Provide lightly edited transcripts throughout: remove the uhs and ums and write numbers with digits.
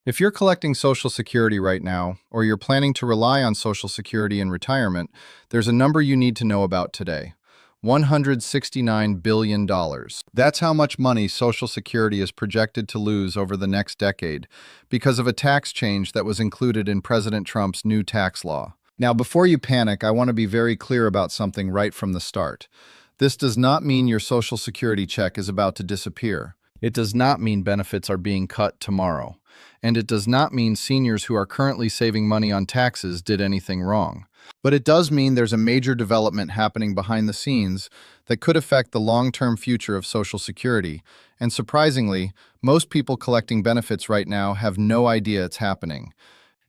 If you're collecting Social Security right now, or you're planning to rely on Social Security in retirement, there's a number you need to know about today. $169 billion. That's how much money Social Security is projected to lose over the next decade because of a tax change that was included in President Trump's new tax law. Now, before you panic, I want to be very clear about something right from the start. This does not mean your Social Security check is about to disappear. It does not mean benefits are being cut tomorrow. And it does not mean seniors who are currently saving money on taxes did anything wrong. But it does mean there's a major development happening behind the scenes that could affect the long-term future of Social Security. And surprisingly, most people collecting benefits right now have no idea it's happening.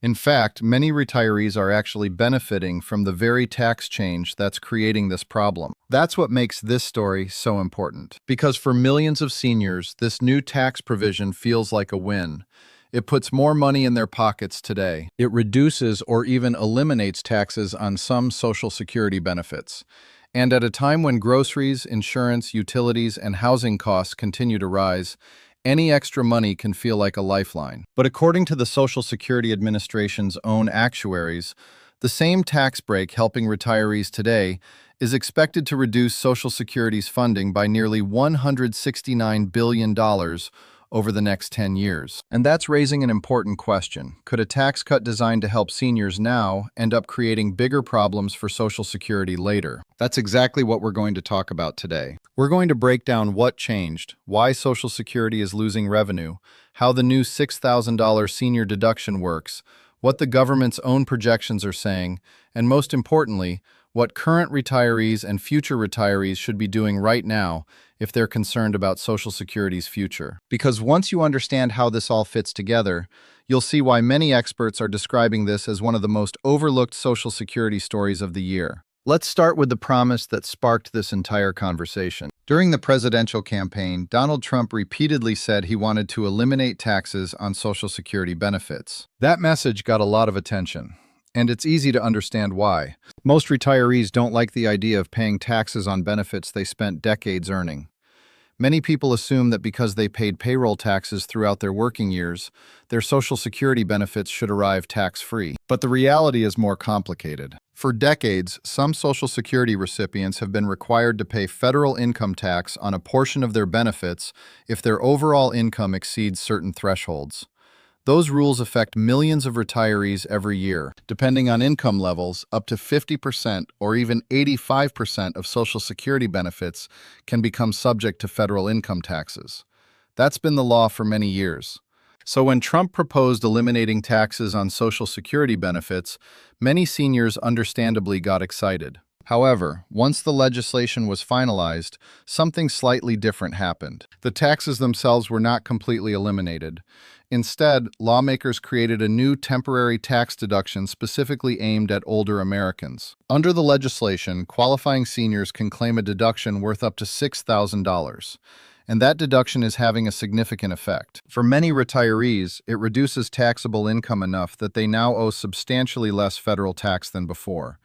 In fact, many retirees are actually benefiting from the very tax change that's creating this problem. That's what makes this story so important. Because for millions of seniors, this new tax provision feels like a win. It puts more money in their pockets today. It reduces or even eliminates taxes on some Social Security benefits. And at a time when groceries, insurance, utilities, and housing costs continue to rise, any extra money can feel like a lifeline. But according to the Social Security Administration's own actuaries, the same tax break helping retirees today is expected to reduce Social Security's funding by nearly $169 billion over the next 10 years. And that's raising an important question. Could a tax cut designed to help seniors now end up creating bigger problems for Social Security later? That's exactly what we're going to talk about today. We're going to break down what changed, why Social Security is losing revenue, how the new $6,000 senior deduction works, what the government's own projections are saying, and most importantly, what current retirees and future retirees should be doing right now if they're concerned about Social Security's future. Because once you understand how this all fits together, you'll see why many experts are describing this as one of the most overlooked Social Security stories of the year. Let's start with the promise that sparked this entire conversation. During the presidential campaign, Donald Trump repeatedly said he wanted to eliminate taxes on Social Security benefits. That message got a lot of attention. And it's easy to understand why. Most retirees don't like the idea of paying taxes on benefits they spent decades earning. Many people assume that because they paid payroll taxes throughout their working years, their Social Security benefits should arrive tax-free. But the reality is more complicated. For decades, some Social Security recipients have been required to pay federal income tax on a portion of their benefits if their overall income exceeds certain thresholds. Those rules affect millions of retirees every year. Depending on income levels, up to 50% or even 85% of Social Security benefits can become subject to federal income taxes. That's been the law for many years. So when Trump proposed eliminating taxes on Social Security benefits, many seniors understandably got excited. However, once the legislation was finalized, something slightly different happened. The taxes themselves were not completely eliminated. Instead, lawmakers created a new temporary tax deduction specifically aimed at older Americans. Under the legislation, qualifying seniors can claim a deduction worth up to $6,000. And that deduction is having a significant effect. For many retirees, it reduces taxable income enough that they now owe substantially less federal tax than before.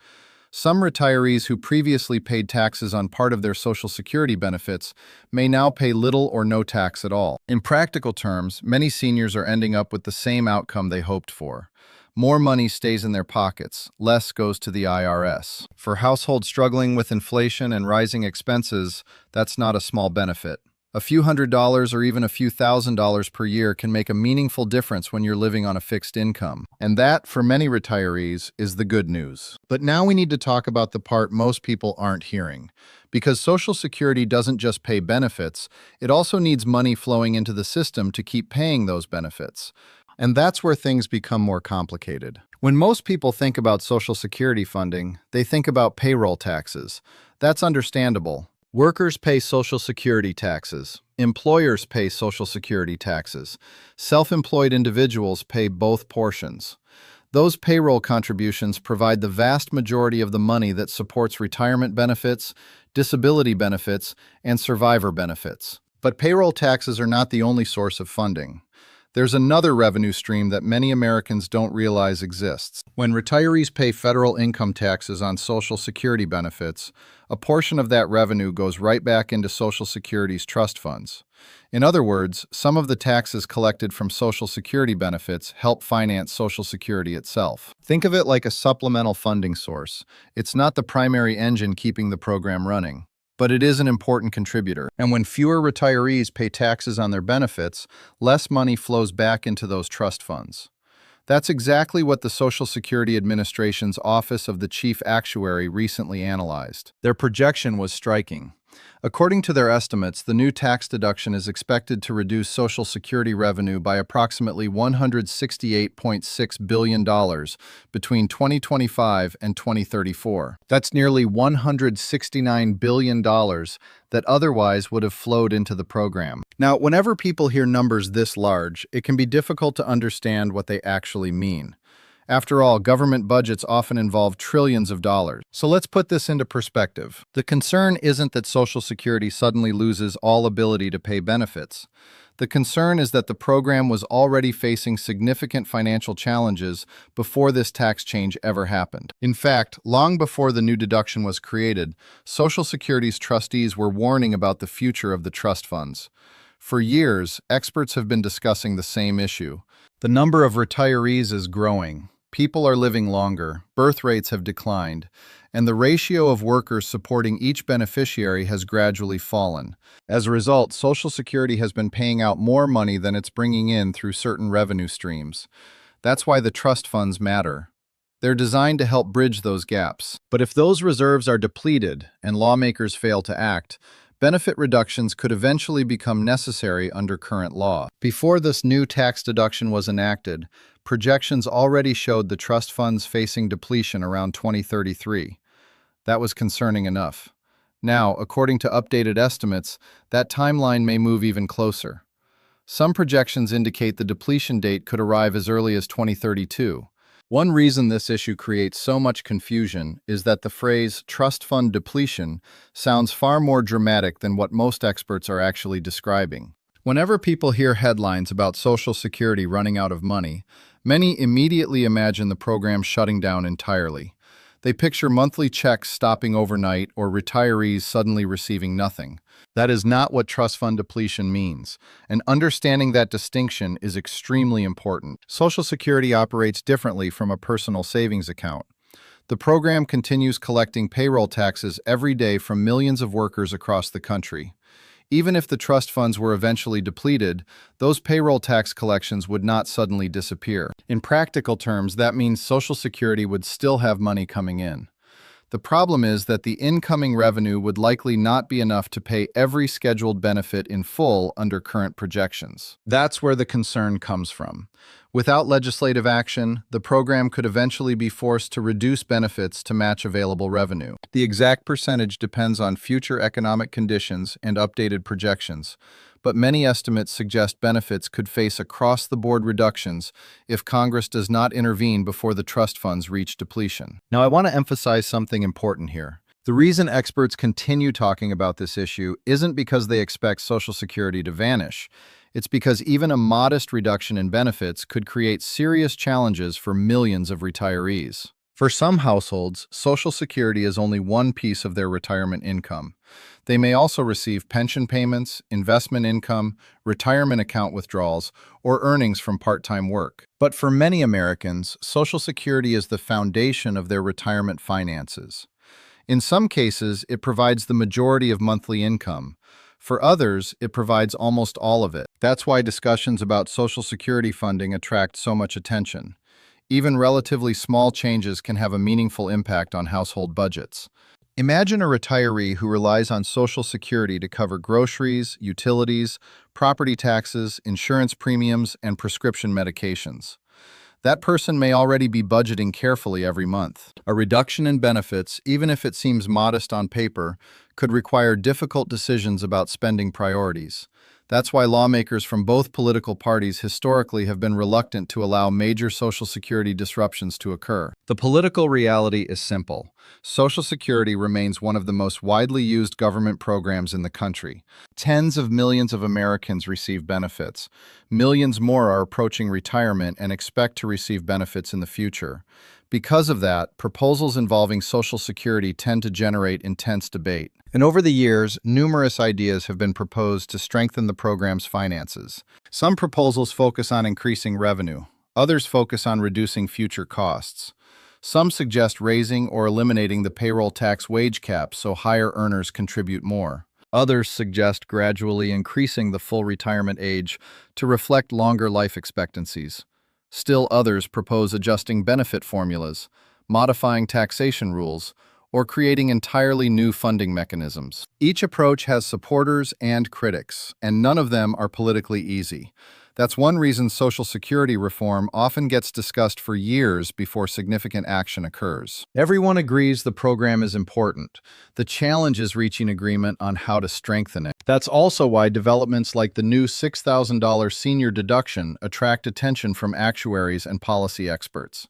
Some retirees who previously paid taxes on part of their Social Security benefits may now pay little or no tax at all. In practical terms, many seniors are ending up with the same outcome they hoped for. More money stays in their pockets, less goes to the IRS. For households struggling with inflation and rising expenses, that's not a small benefit. A few $100s or even a few $1,000s per year can make a meaningful difference when you're living on a fixed income. And that, for many retirees, is the good news. But now we need to talk about the part most people aren't hearing. Because Social Security doesn't just pay benefits, it also needs money flowing into the system to keep paying those benefits. And that's where things become more complicated. When most people think about Social Security funding, they think about payroll taxes. That's understandable. Workers pay Social Security taxes. Employers pay Social Security taxes. Self-employed individuals pay both portions. Those payroll contributions provide the vast majority of the money that supports retirement benefits, disability benefits, and survivor benefits. But payroll taxes are not the only source of funding. There's another revenue stream that many Americans don't realize exists. When retirees pay federal income taxes on Social Security benefits, a portion of that revenue goes right back into Social Security's trust funds. In other words, some of the taxes collected from Social Security benefits help finance Social Security itself. Think of it like a supplemental funding source. It's not the primary engine keeping the program running, but it is an important contributor. And when fewer retirees pay taxes on their benefits, less money flows back into those trust funds. That's exactly what the Social Security Administration's Office of the Chief Actuary recently analyzed. Their projection was striking. According to their estimates, the new tax deduction is expected to reduce Social Security revenue by approximately $168.6 billion between 2025 and 2034. That's nearly $169 billion that otherwise would have flowed into the program. Now, whenever people hear numbers this large, it can be difficult to understand what they actually mean. After all, government budgets often involve trillions of dollars. So let's put this into perspective. The concern isn't that Social Security suddenly loses all ability to pay benefits. The concern is that the program was already facing significant financial challenges before this tax change ever happened. In fact, long before the new deduction was created, Social Security's trustees were warning about the future of the trust funds. For years, experts have been discussing the same issue. The number of retirees is growing. People are living longer, birth rates have declined, and the ratio of workers supporting each beneficiary has gradually fallen. As a result, Social Security has been paying out more money than it's bringing in through certain revenue streams. That's why the trust funds matter. They're designed to help bridge those gaps. But if those reserves are depleted and lawmakers fail to act, benefit reductions could eventually become necessary under current law. Before this new tax deduction was enacted, projections already showed the trust funds facing depletion around 2033. That was concerning enough. Now, according to updated estimates, that timeline may move even closer. Some projections indicate the depletion date could arrive as early as 2032. One reason this issue creates so much confusion is that the phrase trust fund depletion sounds far more dramatic than what most experts are actually describing. Whenever people hear headlines about Social Security running out of money, many immediately imagine the program shutting down entirely. They picture monthly checks stopping overnight or retirees suddenly receiving nothing. That is not what trust fund depletion means, and understanding that distinction is extremely important. Social Security operates differently from a personal savings account. The program continues collecting payroll taxes every day from millions of workers across the country. Even if the trust funds were eventually depleted, those payroll tax collections would not suddenly disappear. In practical terms, that means Social Security would still have money coming in. The problem is that the incoming revenue would likely not be enough to pay every scheduled benefit in full under current projections. That's where the concern comes from. Without legislative action, the program could eventually be forced to reduce benefits to match available revenue. The exact percentage depends on future economic conditions and updated projections, but many estimates suggest benefits could face across-the-board reductions if Congress does not intervene before the trust funds reach depletion. Now, I want to emphasize something important here. The reason experts continue talking about this issue isn't because they expect Social Security to vanish. It's because even a modest reduction in benefits could create serious challenges for millions of retirees. For some households, Social Security is only one piece of their retirement income. They may also receive pension payments, investment income, retirement account withdrawals, or earnings from part-time work. But for many Americans, Social Security is the foundation of their retirement finances. In some cases, it provides the majority of monthly income. For others, it provides almost all of it. That's why discussions about Social Security funding attract so much attention. Even relatively small changes can have a meaningful impact on household budgets. Imagine a retiree who relies on Social Security to cover groceries, utilities, property taxes, insurance premiums, and prescription medications. That person may already be budgeting carefully every month. A reduction in benefits, even if it seems modest on paper, could require difficult decisions about spending priorities. That's why lawmakers from both political parties historically have been reluctant to allow major Social Security disruptions to occur. The political reality is simple. Social Security remains one of the most widely used government programs in the country. Tens of millions of Americans receive benefits. Millions more are approaching retirement and expect to receive benefits in the future. Because of that, proposals involving Social Security tend to generate intense debate. And over the years, numerous ideas have been proposed to strengthen the program's finances. Some proposals focus on increasing revenue. Others focus on reducing future costs. Some suggest raising or eliminating the payroll tax wage cap so higher earners contribute more. Others suggest gradually increasing the full retirement age to reflect longer life expectancies. Still others propose adjusting benefit formulas, modifying taxation rules, or creating entirely new funding mechanisms. Each approach has supporters and critics, and none of them are politically easy. That's one reason Social Security reform often gets discussed for years before significant action occurs. Everyone agrees the program is important. The challenge is reaching agreement on how to strengthen it. That's also why developments like the new $6,000 senior deduction attract attention from actuaries and policy experts.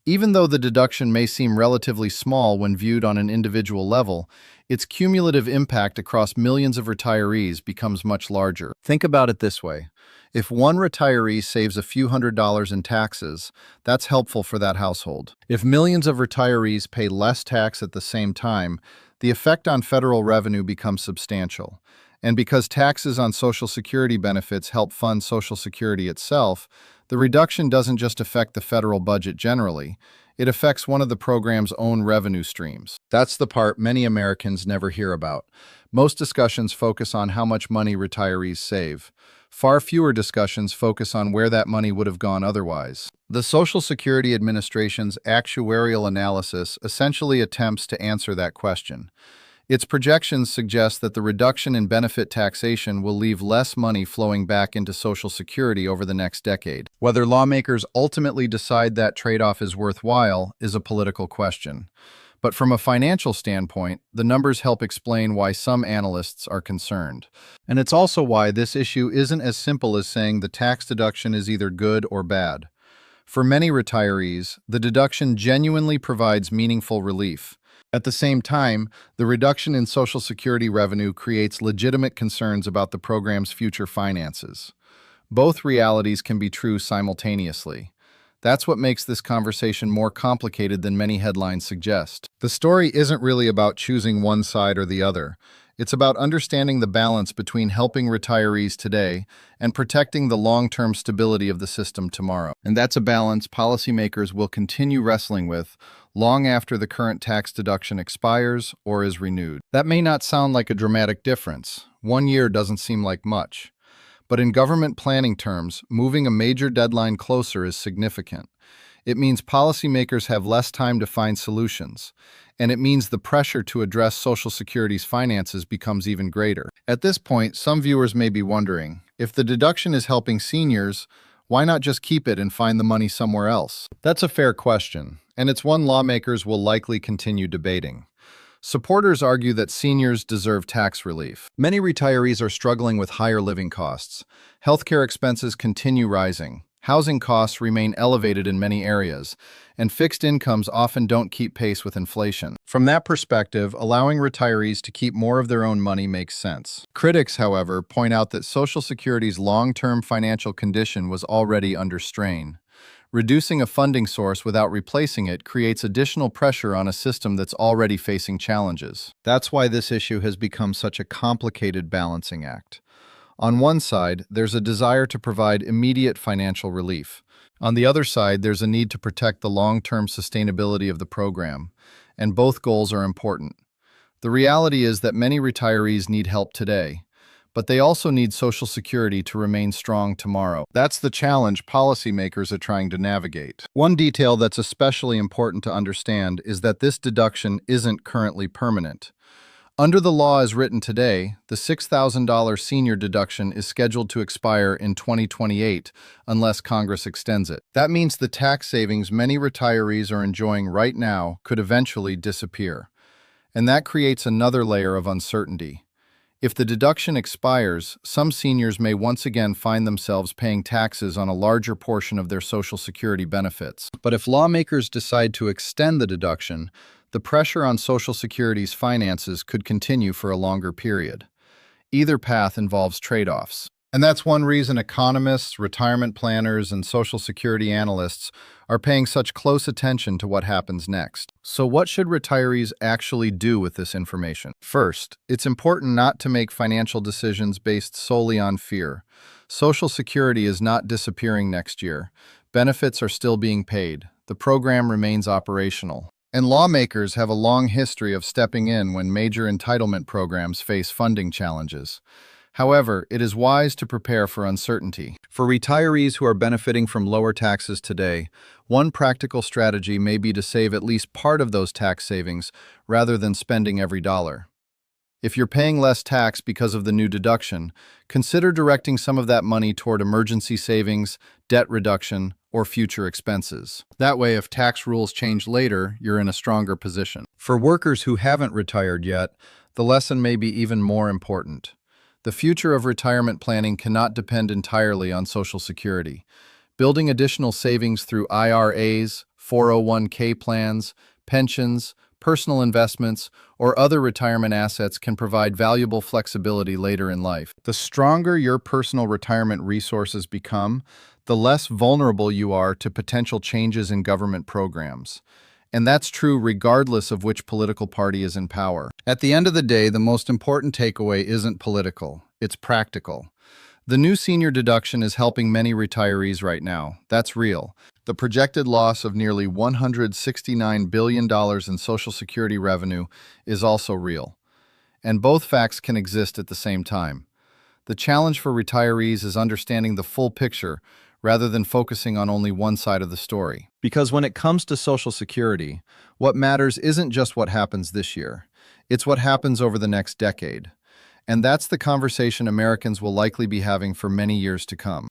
Even though the deduction may seem relatively small when viewed on an individual level, its cumulative impact across millions of retirees becomes much larger. Think about it this way. If one retiree saves a few $100s in taxes, that's helpful for that household. If millions of retirees pay less tax at the same time, the effect on federal revenue becomes substantial. And because taxes on Social Security benefits help fund Social Security itself, the reduction doesn't just affect the federal budget generally, it affects one of the program's own revenue streams. That's the part many Americans never hear about. Most discussions focus on how much money retirees save. Far fewer discussions focus on where that money would have gone otherwise. The Social Security Administration's actuarial analysis essentially attempts to answer that question. Its projections suggest that the reduction in benefit taxation will leave less money flowing back into Social Security over the next decade. Whether lawmakers ultimately decide that trade-off is worthwhile is a political question. But from a financial standpoint, the numbers help explain why some analysts are concerned. And it's also why this issue isn't as simple as saying the tax deduction is either good or bad. For many retirees, the deduction genuinely provides meaningful relief. At the same time, the reduction in Social Security revenue creates legitimate concerns about the program's future finances. Both realities can be true simultaneously. That's what makes this conversation more complicated than many headlines suggest. The story isn't really about choosing one side or the other. It's about understanding the balance between helping retirees today and protecting the long-term stability of the system tomorrow. And that's a balance policymakers will continue wrestling with long after the current tax deduction expires or is renewed. That may not sound like a dramatic difference. 1 year doesn't seem like much. But in government planning terms, moving a major deadline closer is significant. It means policymakers have less time to find solutions, and it means the pressure to address Social Security's finances becomes even greater. At this point, some viewers may be wondering, if the deduction is helping seniors, why not just keep it and find the money somewhere else? That's a fair question, and it's one lawmakers will likely continue debating. Supporters argue that seniors deserve tax relief. Many retirees are struggling with higher living costs. Healthcare expenses continue rising. Housing costs remain elevated in many areas, and fixed incomes often don't keep pace with inflation. From that perspective, allowing retirees to keep more of their own money makes sense. Critics, however, point out that Social Security's long-term financial condition was already under strain. Reducing a funding source without replacing it creates additional pressure on a system that's already facing challenges. That's why this issue has become such a complicated balancing act. On one side, there's a desire to provide immediate financial relief. On the other side, there's a need to protect the long-term sustainability of the program, and both goals are important. The reality is that many retirees need help today, but they also need Social Security to remain strong tomorrow. That's the challenge policymakers are trying to navigate. One detail that's especially important to understand is that this deduction isn't currently permanent. Under the law as written today, the $6,000 senior deduction is scheduled to expire in 2028 unless Congress extends it. That means the tax savings many retirees are enjoying right now could eventually disappear. And that creates another layer of uncertainty. If the deduction expires, some seniors may once again find themselves paying taxes on a larger portion of their Social Security benefits. But if lawmakers decide to extend the deduction, the pressure on Social Security's finances could continue for a longer period. Either path involves trade-offs. And that's one reason economists, retirement planners, and Social Security analysts are paying such close attention to what happens next. So what should retirees actually do with this information? First, it's important not to make financial decisions based solely on fear. Social Security is not disappearing next year. Benefits are still being paid. The program remains operational. And lawmakers have a long history of stepping in when major entitlement programs face funding challenges. However, it is wise to prepare for uncertainty. For retirees who are benefiting from lower taxes today, one practical strategy may be to save at least part of those tax savings rather than spending every dollar. If you're paying less tax because of the new deduction, consider directing some of that money toward emergency savings, debt reduction, or future expenses. That way, if tax rules change later, you're in a stronger position. For workers who haven't retired yet, the lesson may be even more important. The future of retirement planning cannot depend entirely on Social Security. Building additional savings through IRAs, 401k plans, pensions, personal investments, or other retirement assets can provide valuable flexibility later in life. The stronger your personal retirement resources become, the less vulnerable you are to potential changes in government programs. And that's true regardless of which political party is in power. At the end of the day, the most important takeaway isn't political, it's practical. The new senior deduction is helping many retirees right now. That's real. The projected loss of nearly $169 billion in Social Security revenue is also real. And both facts can exist at the same time. The challenge for retirees is understanding the full picture rather than focusing on only one side of the story. Because when it comes to Social Security, what matters isn't just what happens this year. It's what happens over the next decade. And that's the conversation Americans will likely be having for many years to come.